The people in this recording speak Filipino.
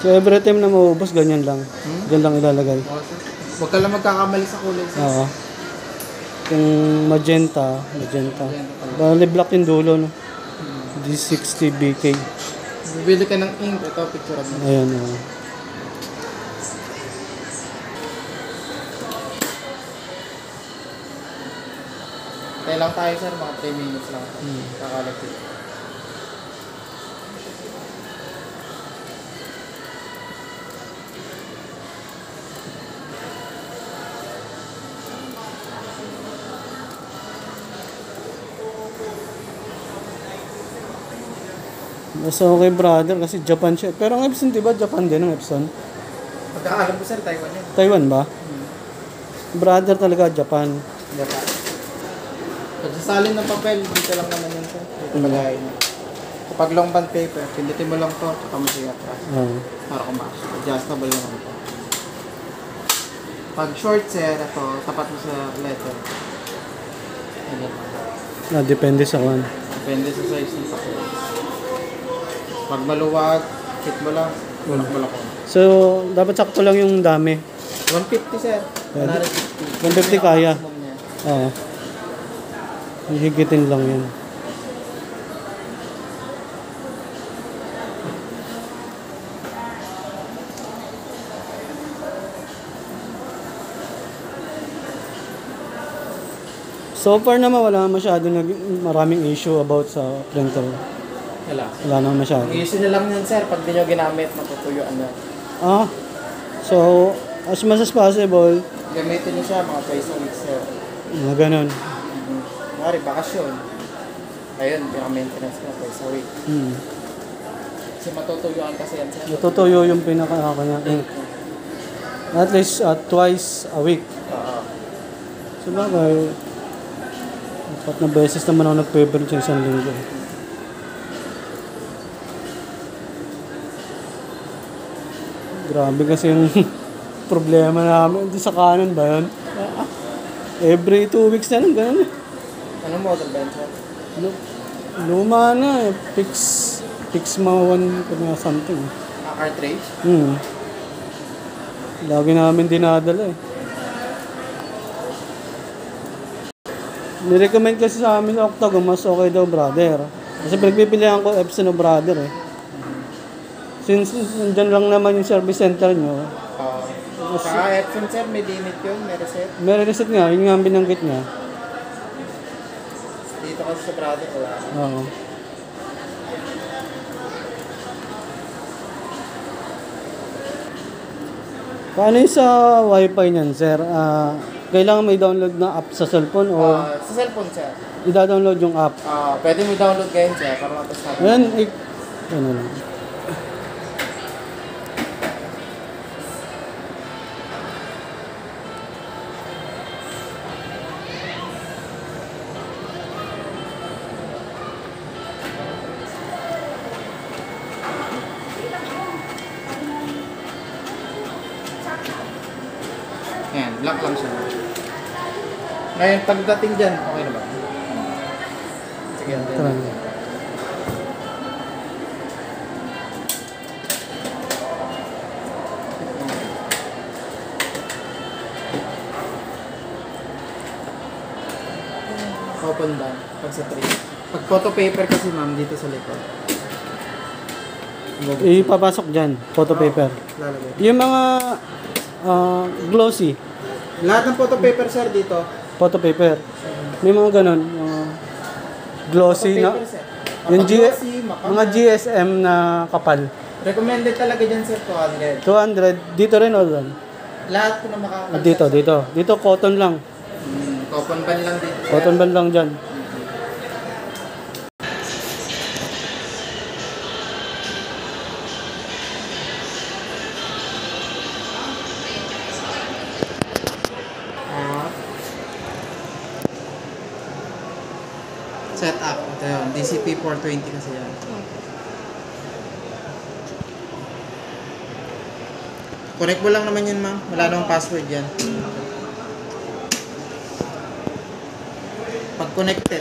So every time na maubos, ganyan lang. Ganyan lang ilalagay. Huwag ka lang magkakamali sa kulay. Oo. Yung magenta. Bali black yung dulo, no? D60 BK. Bibili ka ng ink. Ito, picture mo. Ayan, oo. Tayo lang tayo, sir. Mga 3 minutes lang. Kakalat ito. Mas okay, brother, kasi Japan siya. Pero ang Epson, diba? Japan din ang Epson. Pagkakalam ko, sir, Taiwan yan. Taiwan ba? Brother talaga, Japan. Japan. Pagsasalin ng papel, dito lang naman yun, sir. Dito lagayin mo. Kapag long band paper, pindutin mo lang to, tsaka mo siya atras. Para kumakas. Adjustable lang ito. Pag short, sir, ito, tapat mo sa letter. Depende sa kan. Depende sa size ng papel. Pag maluwag, hit mo lang. Bulak mo lang ko. So, dapat sakto lang yung dami. 150, sir. 150. 150 kaya. Oo. Higitin lang yan. So far naman wala maraming issue about sa printer. Wala naman masyado. Issue na lang yun, sir. Pag di nyo ginamit, matutuyuan na. So as much as possible, gamitin nyo siya mga twice a week, sir. Mga ganun. Mari, bakasyon. Ayun, pinaka-maintenance ko twice a week. Kasi matutuyuan kasi yan, sir. Natutuyo yung pinaka-kanya ink. At least twice a week. So bagay, 4 na beses naman ako nag-favorite sa isang linggo. Grabe kasi yung problema namin. Di sa kanan ba yun? Every 2 weeks na lang, ganun eh. Anong model ba yun, sir? Luma na eh. Pixma 1 something. Cartridge? Lagi namin dinadala eh. Nirecommend kasi sa amin Octagon, mas okay daw, brother. Kasi pinagpipilihan ko Epson o brother eh. Since nandyan lang naman yung service center nyo. Saka Epson, sir, may limit yun, may reset. May reset nga, yun nga ang binanggit niya. Dito kasi sa brother, wala. Oo. Paano yung sa wifi niyan, sir? Kailangan may download na app sa cellphone o sa cellphone, sir. i-download yung app? Pwede mo download ngayon, sir, para matest natin. Ayan, ano lang. Ayan, lock lang siya. Ngayon, pagdating dyan, okay na ba? Sige, Tara. Open ba? Pag sa tray. Pag photo paper kasi, ma'am, dito sa likod. Ipapasok dyan, photo paper. Lalagay. Yung mga glossy. Lahat ng photo paper, sir, dito. Photo paper. May mga ganun. Glossy na. Paper, sir. Yung glossy, mga GSM na kapal. Recommended talaga dyan, sir, 200. 200. Dito rin o doon? Lahat ko na makakapal. Dito. Dito cotton lang. Cotton band lang dito, sir. Cotton band lang dyan. Set up. Ito yun. DCP 420 kasi yan. Connect mo lang naman yun, ma'am. Wala namang password yan. Pag connected,